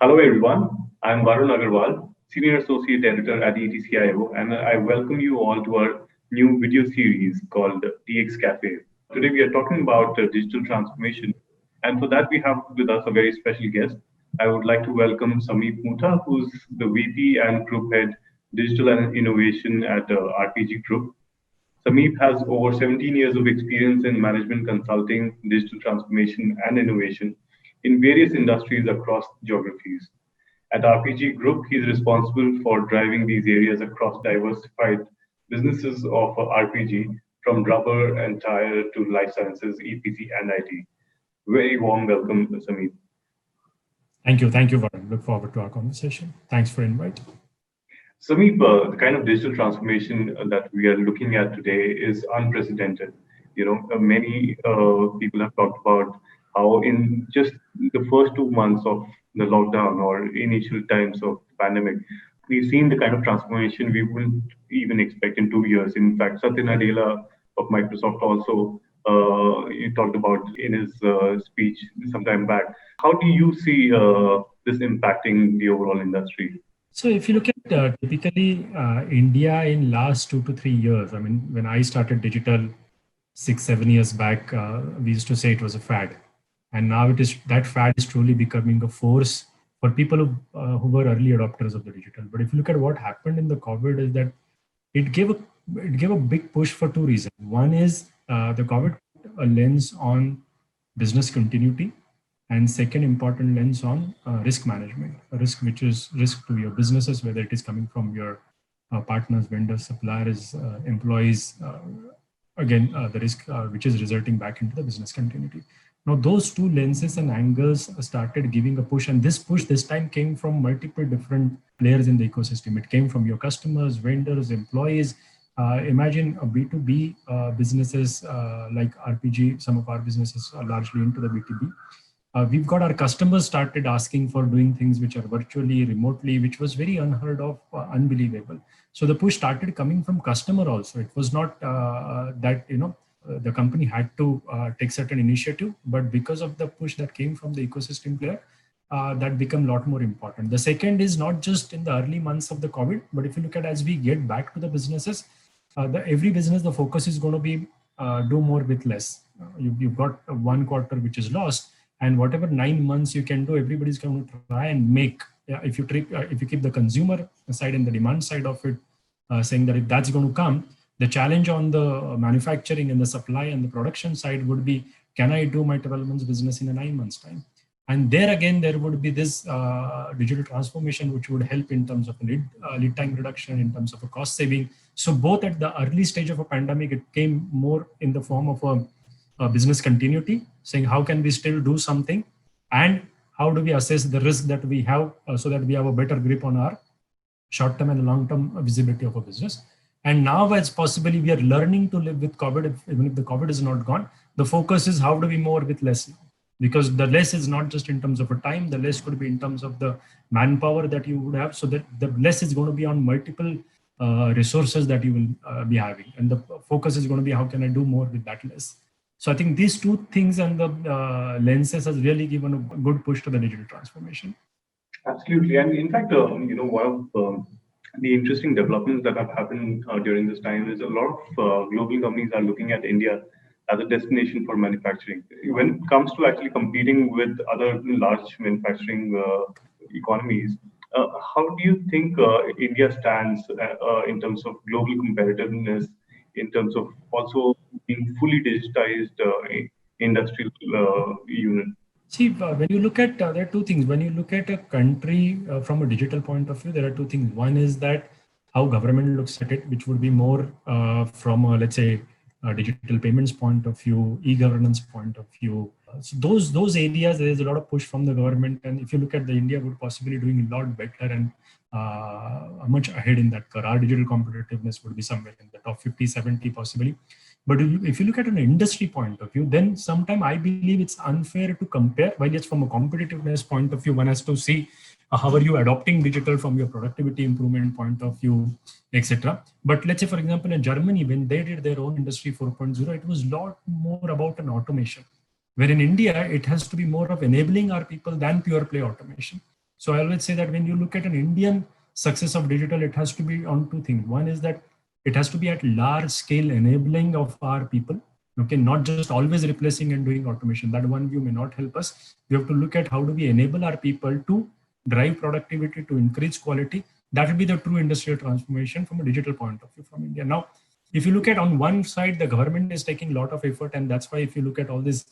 Hello everyone, I'm Varun Agarwal, Senior Associate Editor at ETCIO, and I welcome you all to our new video series called DX Café. Today we are talking about digital transformation, and for that we have with us a very special guest. I would like to welcome Samip Mutha, who's the VP and Group Head Digital and Innovation at RPG Group. Samip has over 17 years of experience in management consulting, digital transformation, and innovation in various industries across geographies. At RPG Group, he is responsible for driving these areas across diversified businesses of RPG, from rubber and tire to life sciences, EPC, and IT. Very warm welcome, Samip. Thank you, Varun. Look forward to our conversation. Thanks for inviting. Samip, the kind of digital transformation that we are looking at today is unprecedented. Many people have talked about how in just the first 2 months of the lockdown or initial times of the pandemic, we've seen the kind of transformation we wouldn't even expect in 2 years. In fact, Satya Nadella of Microsoft also he talked about in his speech some time back. How do you see this impacting the overall industry? So if you look at typically India in last 2 to 3 years, I mean, when I started digital 6, 7 years back, we used to say it was a fad. And now that fad is truly becoming a force for people who were early adopters of the digital. But if you look at what happened in the COVID is that it gave a big push for two reasons. One is the COVID put a lens on business continuity, and second important lens on risk management, a risk which is risk to your businesses, whether it is coming from your partners, vendors, suppliers, employees, the risk which is resulting back into the business continuity. Now, those two lenses and angles started giving a push, and this push this time came from multiple different players in the ecosystem. It came from your customers, vendors, employees. Imagine a B2B businesses like RPG. Some of our businesses are largely into the B2B. We've got our customers started asking for doing things which are virtually, remotely, which was very unheard of, unbelievable. So the push started coming from customer also. It was not that, the company had to take certain initiative, but because of the push that came from the ecosystem player, that became a lot more important. The second is not just in the early months of the COVID, but if you look at as we get back to the businesses, every business, the focus is going to be do more with less. You've got 1 quarter which is lost, and whatever 9 months you can do, everybody's going to try and make. If you keep the consumer side and the demand side of it, saying that if that's going to come, the challenge on the manufacturing and the supply and the production side would be, can I do my 12 months business in a 9 months time? And there again, there would be this digital transformation, which would help in terms of lead time reduction, in terms of a cost saving. So both at the early stage of a pandemic, it came more in the form of a business continuity, saying how can we still do something, and how do we assess the risk that we have so that we have a better grip on our short-term and long-term visibility of a business. And now, as possibly we are learning to live with COVID, even if the COVID is not gone, the focus is how do we more with less? Because the less is not just in terms of a time, the less could be in terms of the manpower that you would have, so that the less is going to be on multiple resources that you will be having. And the focus is going to be how can I do more with that less? So I think these two things and the lenses has really given a good push to the digital transformation. Absolutely. And in fact, one of the interesting developments that have happened during this time is a lot of global companies are looking at India as a destination for manufacturing. When it comes to actually competing with other large manufacturing economies, how do you think India stands in terms of global competitiveness, in terms of also being fully digitized industrial unit? See, when you look at, there are two things. When you look at a country from a digital point of view, there are two things. One is that how government looks at it, which would be more from a, let's say, a digital payments point of view, e-governance point of view. So those areas, there is a lot of push from the government. And if you look at the India would possibly doing a lot better and much ahead in that curve. Our digital competitiveness would be somewhere in the top 50, 70 possibly. But if you look at an industry point of view, then sometimes I believe it's unfair to compare. While it's from a competitiveness point of view, one has to see how are you adopting digital from your productivity improvement point of view, etc. But let's say, for example, in Germany, when they did their own industry 4.0, it was a lot more about an automation. Where in India, it has to be more of enabling our people than pure play automation. So I always say that when you look at an Indian success of digital, it has to be on two things. One is that it has to be at large scale enabling of our people. Okay, not just always replacing and doing automation. That one view may not help us. We have to look at how do we enable our people to drive productivity, to increase quality. That will be the true industrial transformation from a digital point of view from India. Now, if you look at on one side, the government is taking a lot of effort, and that's why if you look at all this,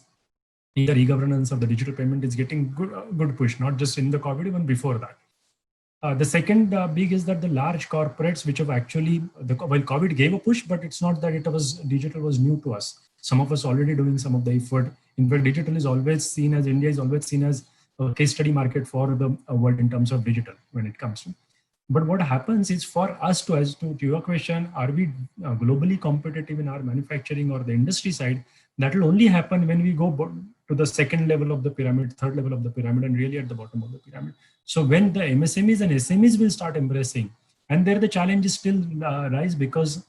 either e-governance or the digital payment is getting good push, not just in the COVID, even before that. The second big is that the large corporates, which have actually, while COVID gave a push, but it's not that it was digital was new to us. Some of us already doing some of the effort. In fact, digital is always seen as, India is always seen as a case study market for the world in terms of digital when it comes to. But what happens is for us to, as to your question, are we globally competitive in our manufacturing or the industry side? That will only happen when we go to the second level of the pyramid, third level of the pyramid, and really at the bottom of the pyramid. So when the MSMEs and SMEs will start embracing, and there the challenges still rise because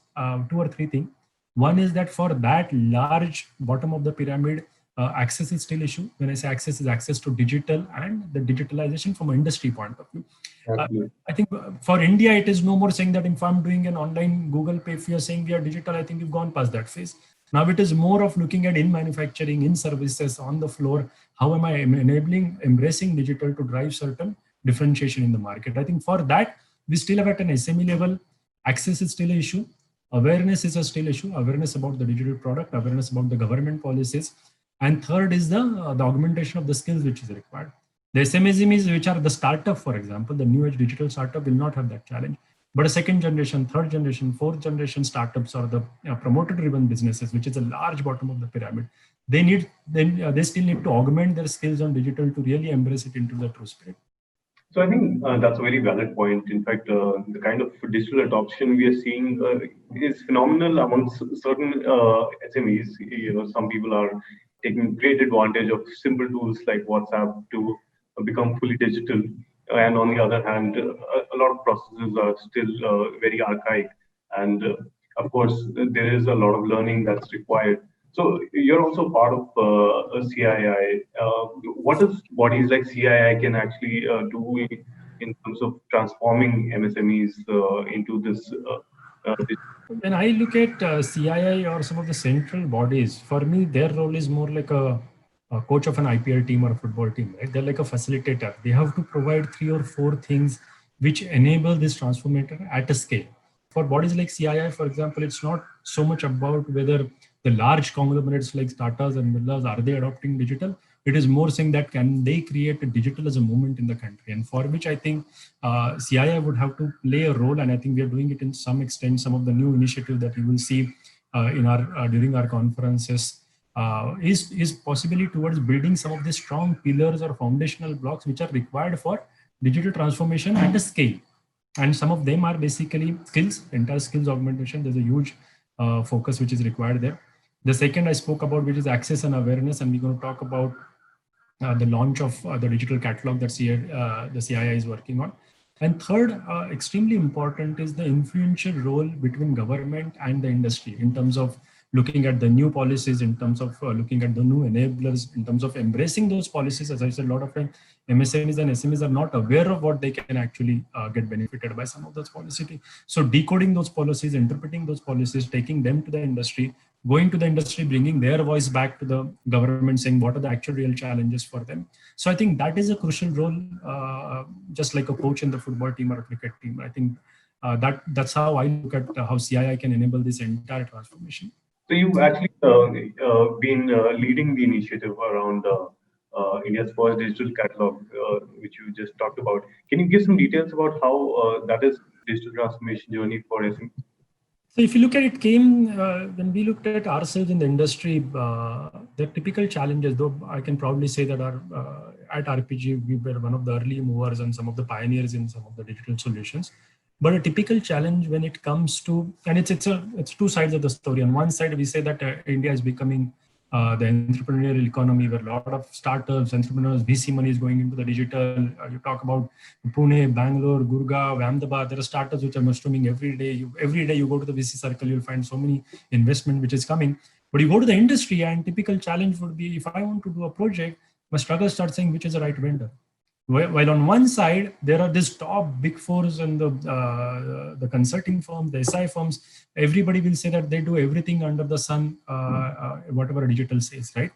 two or three things. One is that for that large bottom of the pyramid, access is still issue. When I say access, is access to digital and the digitalization from an industry point of view. I think for India, it is no more saying that if I'm doing an online Google Pay, if you're saying we are digital, I think we've gone past that phase. Now it is more of looking at in manufacturing, in services, on the floor, how am I enabling, embracing digital to drive certain differentiation in the market. I think for that, we still have at an SME level, access is still an issue. Awareness is a still issue, awareness about the digital product, awareness about the government policies. And third is the augmentation of the skills which is required. The SMEs, which are the startup, for example, the new age digital startup will not have that challenge. But a second generation, third generation, fourth generation startups or the promoter driven businesses, which is a large bottom of the pyramid, they still need to augment their skills on digital to really embrace it into the true spirit. So I think that's a very valid point. In fact, the kind of digital adoption we are seeing is phenomenal amongst certain SMEs. Some people are taking great advantage of simple tools like WhatsApp to become fully digital. And on the other hand, a lot of processes are still very archaic. And of course, there is a lot of learning that's required. So you're also part of CII. What does bodies like CII can actually do in terms of transforming MSMEs into this? When I look at CII or some of the central bodies, for me, their role is more like a coach of an IPL team or a football team, right? They're like a facilitator. They have to provide 3 or 4 things which enable this transformator at a scale. For bodies like CII, for example, it's not so much about whether the large conglomerates like Tatas and Birlas, are they adopting digital? It is more saying that can they create a digital as a movement in the country, and for which I think CII would have to play a role, and I think we are doing it in some extent. Some of the new initiatives that you will see in our during our conferences is possibly towards building some of the strong pillars or foundational blocks which are required for digital transformation at a scale. And some of them are basically skills, entire skills augmentation. There's a huge focus which is required there. The second I spoke about, which is access and awareness, and we're going to talk about the launch of the digital catalog that the CII is working on. And third, extremely important is the influential role between government and the industry in terms of looking at the new policies, in terms of looking at the new enablers, in terms of embracing those policies. As I said, a lot of time MSMEs and SMEs are not aware of what they can actually get benefited by some of those policies. So decoding those policies, interpreting those policies, taking them to the industry, going to the industry, bringing their voice back to the government, saying what are the actual real challenges for them. So I think that is a crucial role, just like a coach in the football team or a cricket team. I think that's how I look at how CII can enable this entire transformation. So you've actually been leading the initiative around India's first digital catalog, which you just talked about. Can you give some details about how that is digital transformation journey for SME? So if you look at it, when we looked at ourselves in the industry, the typical challenges, though I can probably say that at RPG, we were one of the early movers and some of the pioneers in some of the digital solutions. But a typical challenge when it comes to, and it's two sides of the story. On one side, we say that India is becoming the entrepreneurial economy where a lot of startups, entrepreneurs, VC money is going into the digital. You talk about Pune, Bangalore, Gurgaon, Ahmedabad. There are startups which are mushrooming every day. Every day you go to the VC circle, you'll find so many investment which is coming. But you go to the industry, and typical challenge would be, if I want to do a project, my struggle starts saying which is the right vendor. While on one side, there are these top big fours and the consulting firms, the SI firms, everybody will say that they do everything under the sun, whatever digital says, right?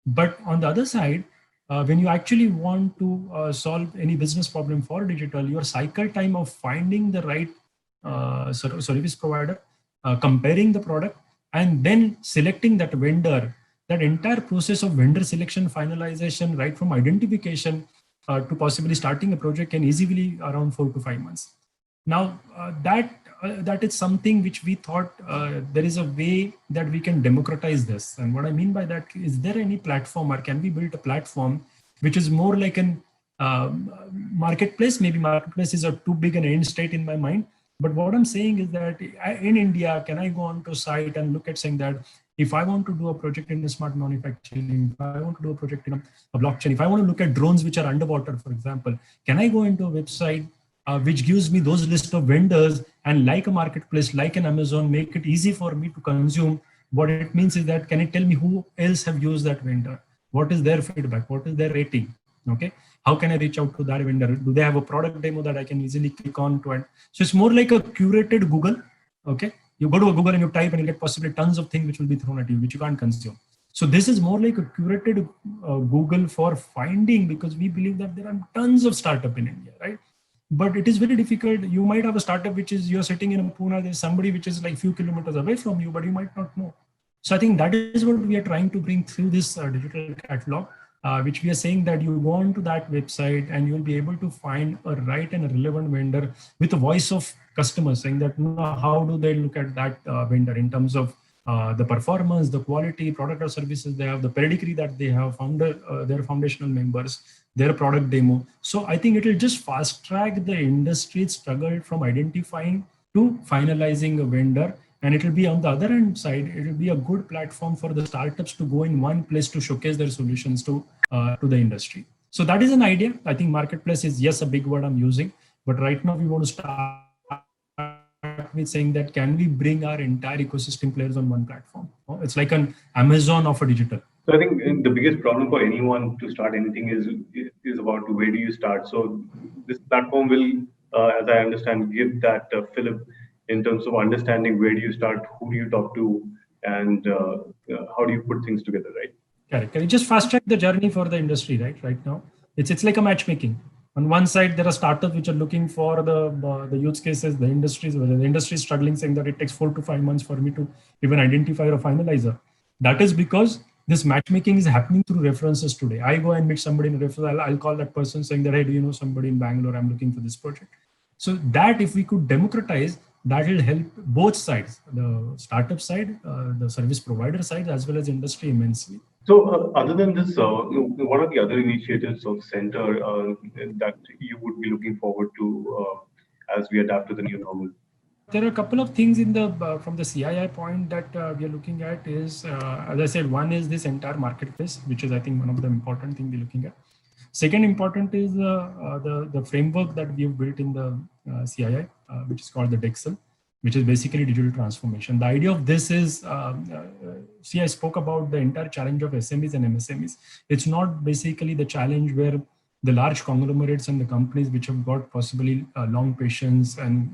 But on the other side, when you actually want to solve any business problem for digital, your cycle time of finding the right service provider, comparing the product, and then selecting that vendor, that entire process of vendor selection, finalization, right from identification to possibly starting a project can easily around 4 to 5 months. Now, that is something which we thought there is a way that we can democratize this. And what I mean by that is, there any platform, or can we build a platform which is more like an marketplace? Maybe marketplace is a too big an end state in my mind. But what I'm saying is that in India, can I go onto a site and look at saying that if I want to do a project in a smart manufacturing, if I want to do a project in a blockchain, if I want to look at drones which are underwater, for example, can I go into a website which gives me those list of vendors, and like a marketplace, like an Amazon, make it easy for me to consume? What it means is that, can it tell me who else have used that vendor? What is their feedback? What is their rating? Okay. How can I reach out to that vendor? Do they have a product demo that I can easily click on to? So it's more like a curated Google. Okay. You go to a Google and you type and you get possibly tons of things which will be thrown at you, which you can't consume. So this is more like a curated Google for finding, because we believe that there are tons of startup in India, right? But it is very difficult. You might have a startup which is, you're sitting in a Pune, there's somebody which is like few kilometers away from you, but you might not know. So I think that is what we are trying to bring through this digital catalog, which we are saying that you go on to that website and you'll be able to find a right and a relevant vendor with the voice of customers, saying that, you know, how do they look at that vendor in terms of the performance, the quality, product or services they have, the pedigree that they have, their foundational members, their product demo. So I think it will just fast track the industry's struggle from identifying to finalizing a vendor. And it will be on the other end side, it will be a good platform for the startups to go in one place to showcase their solutions to the industry. So that is an idea. I think marketplace is, yes, a big word I'm using, but right now we want to start with saying that, can we bring our entire ecosystem players on one platform? It's like an Amazon of a digital. So I think the biggest problem for anyone to start anything is about where do you start. So this platform will, as I understand, give that fillip in terms of understanding where do you start, who do you talk to, and how do you put things together, right? Correct. Can you just fast track the journey for the industry, right? Right now, it's like a matchmaking. On one side, there are startups which are looking for the use cases. The industry is struggling, saying that it takes 4 to 5 months for me to even identify a finalizer. That is because this matchmaking is happening through references today. I go and meet somebody in a reference. I'll call that person saying that, hey, do you know somebody in Bangalore? I'm looking for this project. So that, if we could democratize, that will help both sides, the startup side, the service provider side, as well as industry immensely. So other than this, what are the other initiatives of Center that you would be looking forward to as we adapt to the new normal? There are a couple of things in the from the CII point that we are looking at is, as I said, one is this entire marketplace, which is, I think, one of the important things we're looking at. Second important is the framework that we have built in the CII, which is called the DEXL, which is basically digital transformation. The idea of this is, see, I spoke about the entire challenge of SMEs and MSMEs. It's not basically the challenge where the large conglomerates and the companies which have got possibly long patience and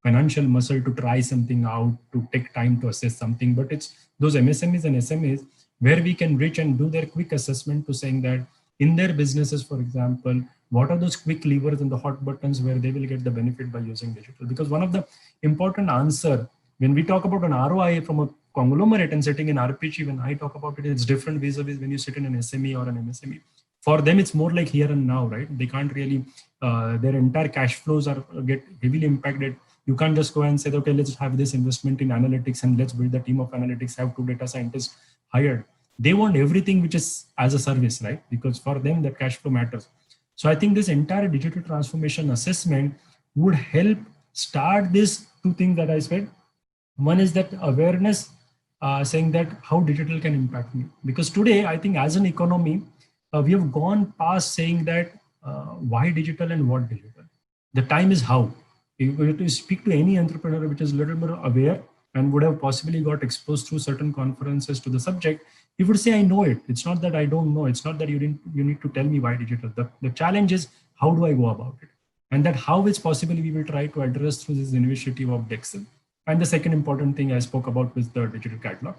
financial muscle to try something out, to take time to assess something, but it's those MSMEs and SMEs where we can reach and do their quick assessment to saying that in their businesses, for example, what are those quick levers and the hot buttons where they will get the benefit by using digital? Because one of the important answer when we talk about an ROI from a conglomerate and sitting in RPG, when I talk about it, it's different vis-a-vis when you sit in an SME or an MSME. For them, it's more like here and now, right? They can't really, their entire cash flows are get heavily impacted. You can't just go and say, okay, let's have this investment in analytics and let's build a team of analytics, have 2 data scientists hired. They want everything which is as a service, right? Because for them, that cash flow matters. So I think this entire digital transformation assessment would help start these 2 things that I said. One is that awareness, saying that how digital can impact me. Because today, I think as an economy, we have gone past saying that why digital and what digital. The time is how. You have to speak to any entrepreneur which is a little more aware and would have possibly got exposed through certain conferences to the subject, he would say, I know it. It's not that I don't know. It's not that you need to tell me why digital. The challenge is, how do I go about it? And that how is possibly we will try to address through this initiative of Dexel. And the second important thing I spoke about was the digital catalog.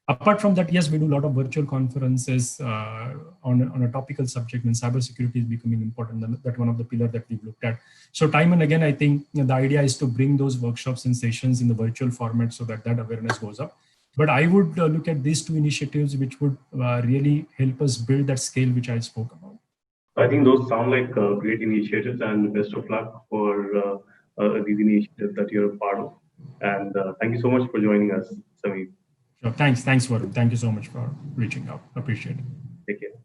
Apart from that, yes, we do a lot of virtual conferences on a topical subject, when cybersecurity is becoming important. That one of the pillars that we've looked at. So time and again, I think the idea is to bring those workshops and sessions in the virtual format so that awareness goes up. But I would look at these two initiatives, which would really help us build that scale, which I spoke about. I think those sound like great initiatives, and best of luck for these initiatives that you're a part of. And thank you so much for joining us, Samir. Sure. Thanks, Varun. Thank you so much for reaching out. Appreciate it. Take care.